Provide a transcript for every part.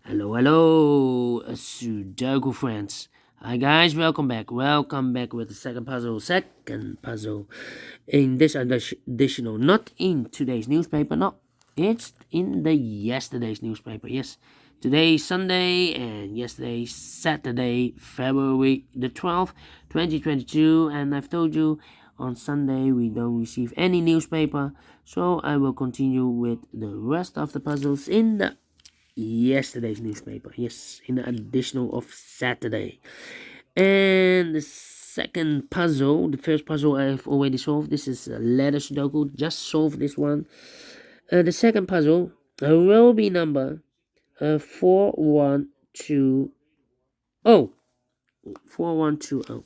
Hello, Sudoku friends. Hi guys, welcome back. Welcome back with the second puzzle. In this additional, not in today's newspaper, no, it's in the yesterday's newspaper. Yes, today is Sunday and yesterday Saturday, February the 12th, 2022. And I've told you on Sunday we don't receive any newspaper, so I will continue with the rest of the puzzles in the yesterday's newspaper. Yes, in the additional of Saturday. And the second puzzle, the first puzzle I've already solved. This is a letter Sudoku. Just solved this one. The second puzzle will be number 4120. 4120.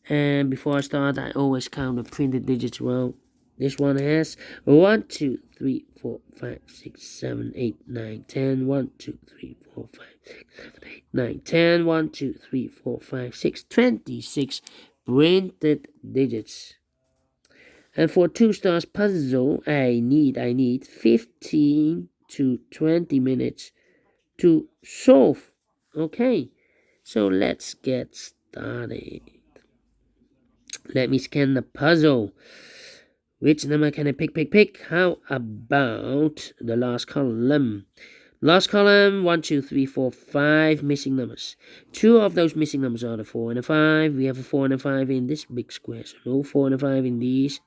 And before I start, I always count the printed digits. Well, this one has 1, 2, 3, 4, 5, 6, 7, 8, 9, 10. 1, 2, 3, 4, 5, 6, 7, 8, 9, 10. 1, 2, 3, 4, 5, 6, 26 printed digits. And for two stars puzzle, I need 15 to 20 minutes to solve. Okay, so let's get started. Let me scan the puzzle. Which number can I pick? How about the last column? Last column, 1, 2, 3, 4, 5 missing numbers. Two of those missing numbers are the 4 and the 5. We have a 4 and a 5 in this big square. So no 4 and a 5 in these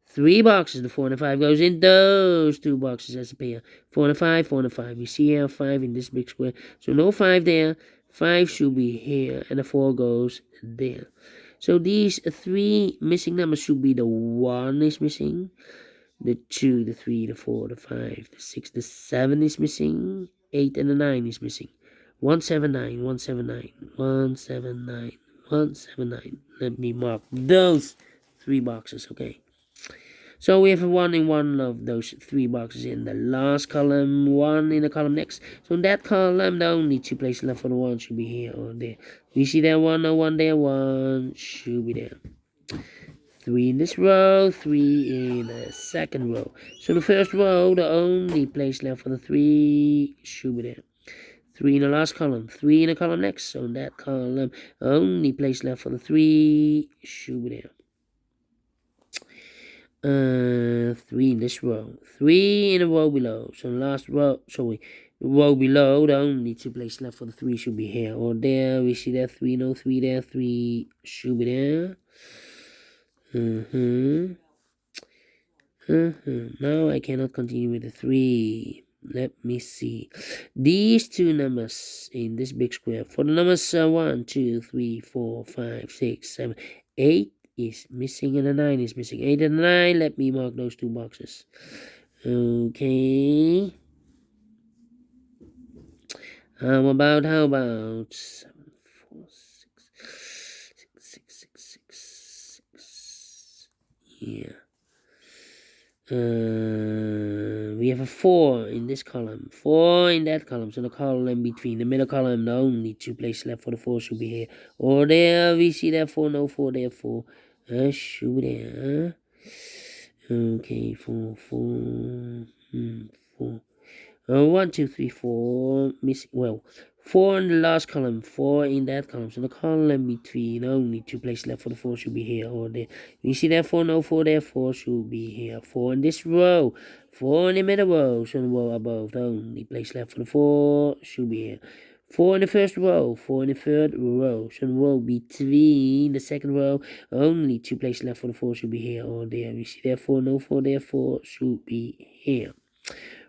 three boxes. The 4 and a 5 goes in those two boxes as a pair. 4 and a 5, 4 and a 5. We see here 5 in this big square. So no 5 there. 5 should be here. And the 4 goes there. So these three missing numbers should be the 1 is missing, the 2, the 3, the 4, the 5, the 6, the 7 is missing, 8 and the 9 is missing. 179, 179, 179, 179. Let me mark those three boxes, okay? So we have a 1 in one of those three boxes in the last column, 1 in the column next. So in that column, the only two places left for the 1 should be here or there. You see that 1 or 1 there, 1 should be there. 3 in this row, 3 in the second row. So the first row, the only place left for the 3 should be there. 3 in the last column, 3 in the column next. So in that column, only place left for the 3 should be there. 3 in this row, 3 in the row below. So the last row, the row below, the only two places left for the 3 should be here or there. We see that 3, no 3 there, 3 should be there. Now I cannot continue with the 3. Let me see. These two numbers in this big square. For the numbers 1, 2, 3, 4, 5, 6, 7, 8 is missing and a 9 is missing. 8 and 9. Let me mark those two boxes. Okay. How about 7, 4, 6. Yeah. We have a 4 in this column, 4 in that column. So the column between the middle column, the only two places left for the 4 should be here or there. We see that 4, no 4 there, 4 should be there. Okay, 4, 4, 4. 1, 2, 3, 4 missing. Well, 4 in the last column, 4 in that column. So the column between only two places left for the 4 should be here or there. You see that 4, no 4 there, 4 should be here. 4 in this row, 4 in the middle row. So the row above, the only place left for the 4 should be here. 4 in the first row, 4 in the third row. So the row between the second row, only two places left for the 4 should be here or there. We see that 4, no 4 there, 4 should be here.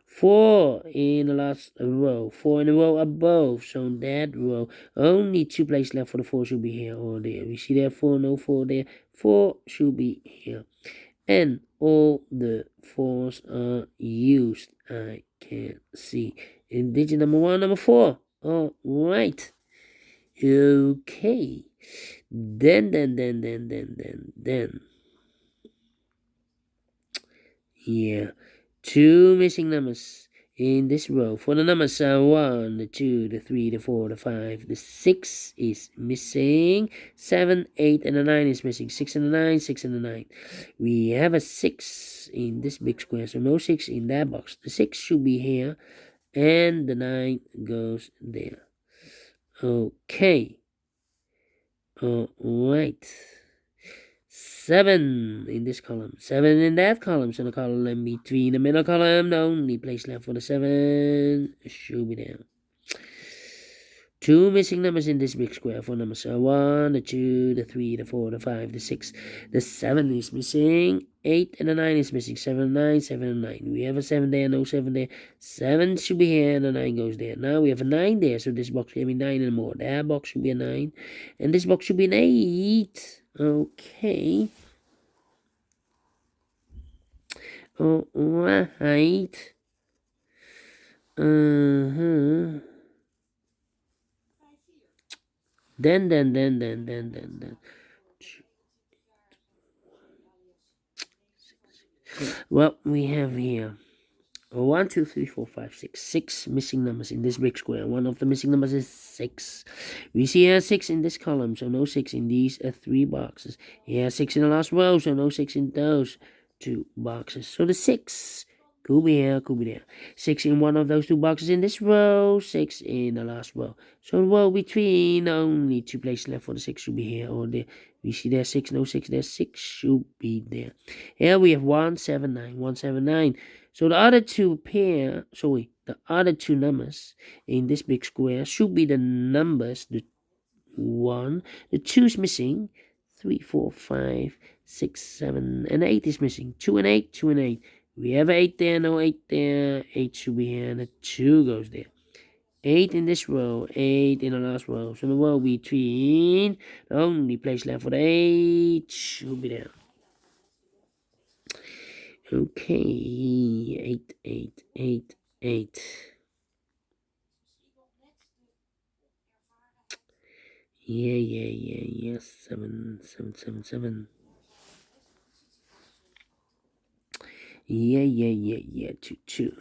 4 in the last row, 4 in the row above. So in that row, only two places left for the 4 should be here or there. We see that 4, no 4 there, 4 should be here. And all the 4s are used. I can see in digit number 1, number 4. All right. Okay. Then. Yeah. Two missing numbers in this row. For the numbers 1, the 2, the 3, the 4, the 5, the 6 is missing. 7, 8, and the 9 is missing. 6 and the 9, 6 and the 9. We have a 6 in this big square, so no 6 in that box. The 6 should be here and the 9 goes there. Okay. All right. 7 in this column, 7 in that column. So the column between the middle column, the only place left for the 7 should be there. 2 missing numbers in this big square. 4 numbers are 1, the 2, the 3, the 4, the 5, the 6. The 7 is missing. 8 and the 9 is missing. 7, 9, 7, and 9. We have a 7 there, no 7 there. 7 should be here, and the 9 goes there. Now we have a 9 there, so this box can be 9 and more. That box should be a 9, and this box should be an 8. Okay. Alright. Then. Well, we have here 1, 2, 3, 4, 5, 6. 6 missing numbers in this big square. One of the missing numbers is 6. We see here 6 in this column, so no 6 in these 3 boxes. Here 6 in the last row, so no 6 in those 2 boxes. So the 6 could be here, could be there. 6 in one of those 2 boxes in this row, 6 in the last row. So the row between, only 2 places left for the 6 should be here or there. We see there 6, no 6 there, 6 should be there. Here we have 1, 7, 9, 1, 7, 9. So the other two numbers in this big square should be the numbers, the 1, the 2 is missing, 3, 4, 5, 6, 7, and 8 is missing. 2 and 8, 2 and 8. We have 8 there, no 8 there. 8 should be here, and the 2 goes there. 8 in this row, 8 in the last row. So the row between, the only place left for the 8 should be there. Okay, 8, 8, 8, 8. Yeah. 7, 7, 7, 7. Yeah. 2, 2.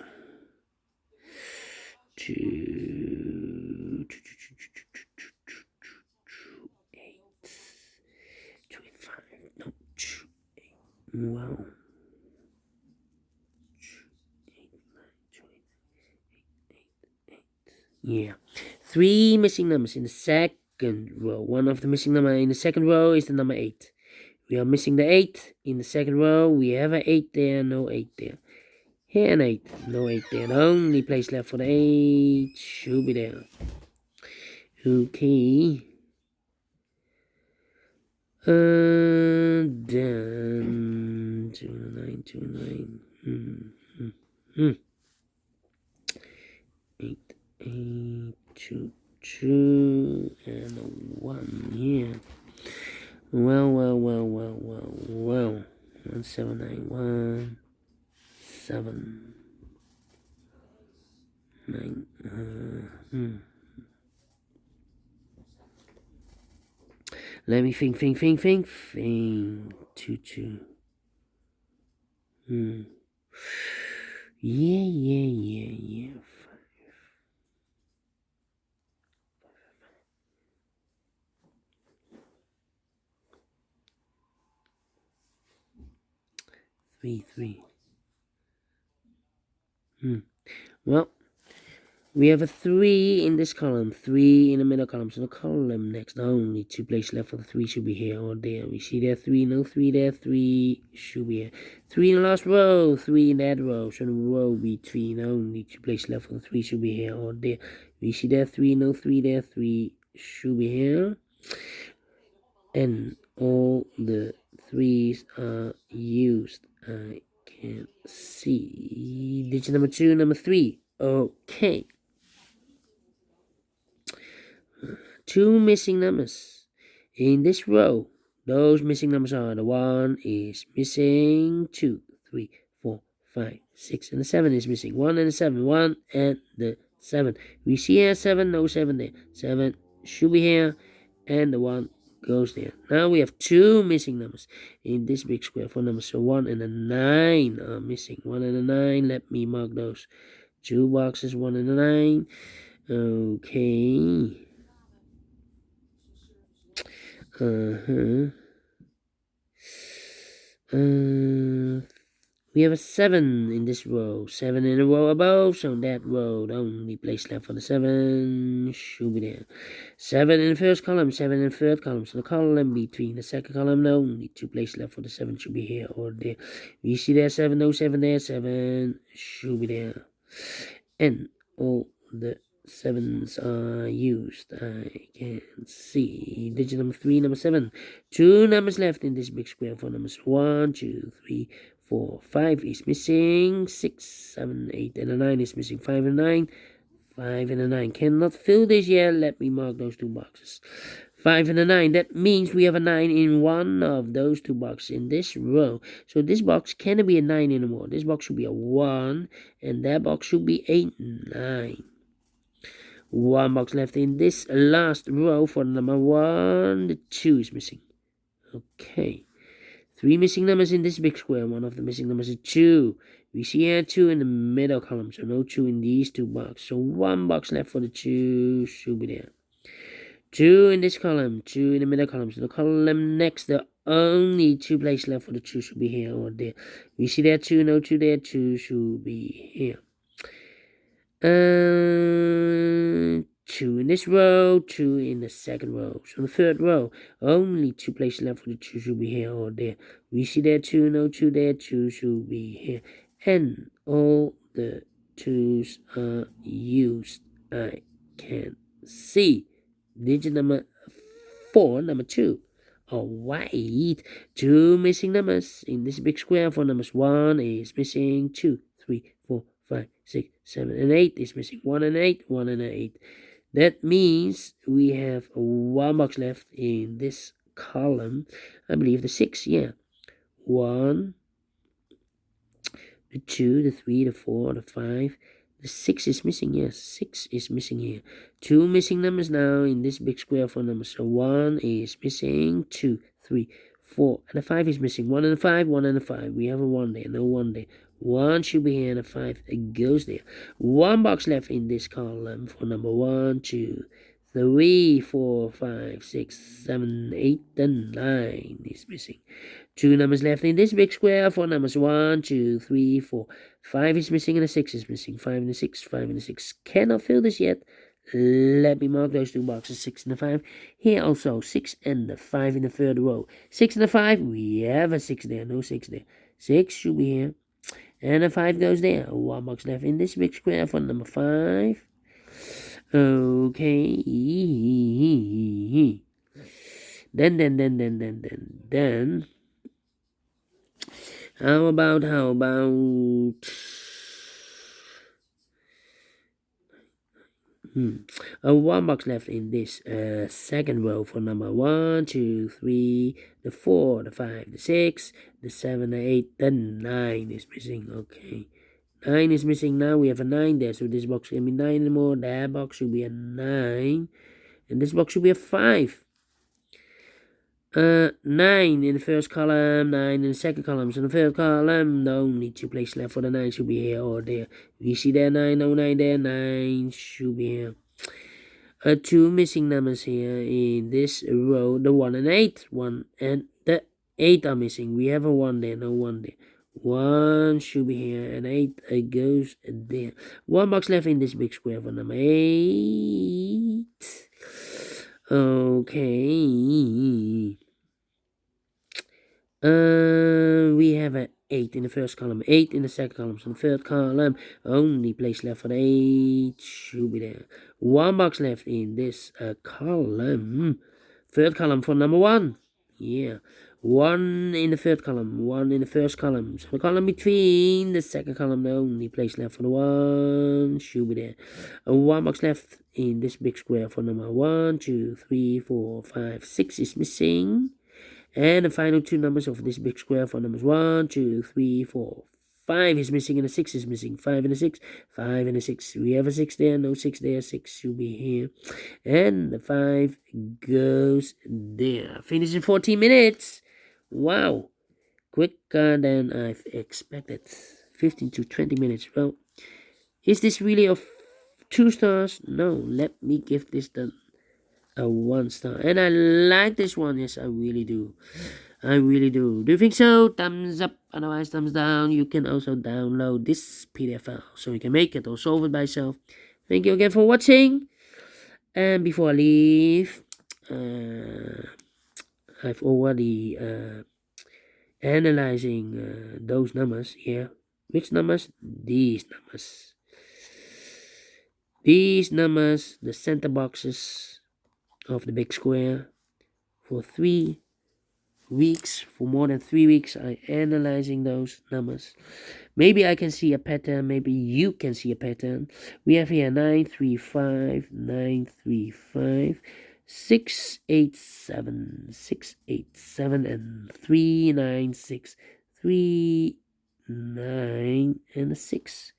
2, 8, 25. No, 2, 8. Wow. Yeah. 3 missing numbers in the second row. One of the missing number in the second row is the number 8. We are missing the 8 in the second row. We have an 8 there, no 8 there. Here an 8, no 8 there. The only place left for the 8 should be there. Okay. Then 2 9, 2 9. 8, 8, 2, 2, and a 1 here. Well. 1, 7, 9, 1, 7, 9. Let me think. 2, 2. Yeah. 3. Well, we have a 3 in this column, 3 in the middle column. So the column next, only 2 places left for the 3 should be here or there. We see there 3, no 3 there, 3 should be here. 3 in the last row, 3 in that row. So the row between, only 2 places left for the 3 should be here or there. We see there 3, no 3 there, 3 should be here. And all the 3s are used. I can see digit number 2, number 3. Okay. 2 missing numbers in this row. Those missing numbers are the 1 is missing, 2, 3, 4, 5, 6, and the 7 is missing. 1 and the 7, 1 and the 7. We see here 7, no 7 there. 7 should be here, and the 1 goes there. Now we have 2 missing numbers in this big square. 4 numbers, so 1 and a 9 are missing. 1 and a 9, let me mark those 2 boxes. 1 and a 9. Okay. We We have a 7 in this row, 7 in a row above, so that row, the only place left for the 7 should be there. 7 in the first column, 7 in the third column, so the column between the second column, the only 2 places left for the 7 should be here or there. We see there 7, no 7 there, 7 should be there. And all the 7s are used. I can see digit number 3, number 7. 2 numbers left in this big square for numbers 1, 2, 3, 4, 5 is missing. 6, 7, 8, and a 9 is missing. 5 and 9. 5 and a 9 cannot fill this yet. Let me mark those 2 boxes. 5 and a 9. That means we have a 9 in one of those 2 boxes in this row. So this box cannot be a 9 anymore. This box should be a 1, and that box should be a 9. 1 box left in this last row for number 1. The 2 is missing. Okay. 3 missing numbers in this big square. One of the missing numbers is 2. We see here 2 in the middle column, so no 2 in these 2 boxes. So 1 box left for the 2 should be there. 2 in this column, 2 in the middle column. So the column next, the only 2 places left for the 2 should be here or there. We see there 2, no 2 there, 2 should be here. 2 in this row, 2 in the second row. So the third row, only 2 places left for the 2 should be here or there. We see there 2, no 2 there, 2 should be here. And all the 2s are used. I can see digit number 4, number 2. Alright, 2 missing numbers in this big square for numbers 1 is missing, 2, 3, 4, 5, 6, 7, and 8 is missing. 1 and 8, 1 and 8. That means we have 1 box left in this column. I believe the 6, yeah. 1, the 2, the 3, the 4, the 5. The 6 is missing, yes. 6 is missing here. 2 missing numbers now in this big square for numbers. So 1 is missing, 2, 3, 4, and the 5 is missing. 1 and a 5, 1 and a 5. We have a 1 there, no 1 there. 1 should be here and a 5 goes there. 1 box left in this column for number 1, 2, 3, 4, 5, 6, 7, 8, and 9 is missing. 2 numbers left in this big square for numbers 1, 2, 3, 4. 5 is missing and a 6 is missing. 5 and a 6, 5 and a 6. Cannot fill this yet. Let me mark those 2 boxes, 6 and a 5. Here also, 6 and a 5 in the third row. 6 and a 5, we have a 6 there, no 6 there. 6 should be here. And a 5 goes there. 1 box left in this big square for number 5. Okay. Then. How about 1 box left in this second row for number 1, 2, 3, the 4, the 5, the 6, the 7, the 8, the 9 is missing. Okay. 9 is missing now. We have a 9 there, so this box can be 9 anymore. That box should be a 9. And this box should be a 5. 9 in the first column, 9 in the second column. So in the third column, the only 2 places left for the 9 should be here or there. We see there 9, no 9 there, 9 should be here. 2 missing numbers here in this row, the 1 and 8. 1 and the 8 are missing. We have a 1 there, no 1 there. 1 should be here, and 8 goes there. 1 box left in this big square for number 8. Okay. We have a 8 in the first column, 8 in the second column. So the third column, only place left for the 8 should be there. 1 box left in this column. Third column for number 1. Yeah. 1 in the third column, 1 in the first column. So the column between the second column, the only place left for the 1 should be there. 1 box left in this big square for number 1, 2, 3, 4, 5, 6 is missing. And the final 2 numbers of this big square for numbers 1, 2, 3, 4, 5 is missing and a 6 is missing. 5 and a 6, 5 and a 6. We have a 6 there, no 6 there, 6 should be here. And the 5 goes there. Finish in 14 minutes. Wow, quicker than I've expected. 15 to 20 minutes. Well, is this really a 2 stars? No, let me give this a 1 star. And I like this one. Yes, I really do. I really do. Do you think so? Thumbs up, otherwise thumbs down. You can also download this PDF file so you can make it or solve it by yourself. Thank you again for watching. And before I leave, I've already analyzing those numbers here. Which numbers? These numbers. These numbers, the center boxes of the big square, for 3 weeks, for more than 3 weeks, I analyzing those numbers. Maybe I can see a pattern, maybe you can see a pattern. We have here 935, 935, 687, 687, and 396, 39, and a 6.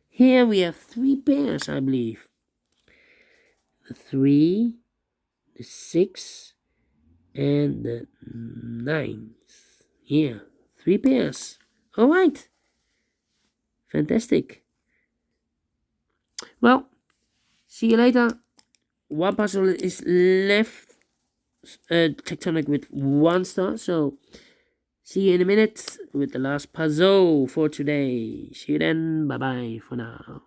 Here we have 3 pairs, I believe. The 3, the 6, and the 9. Yeah, 3 pairs. All right. Fantastic. Well, see you later. One puzzle is left. Tectonic with 1 star. So, see you in a minute with the last puzzle for today. See you then. Bye-bye for now.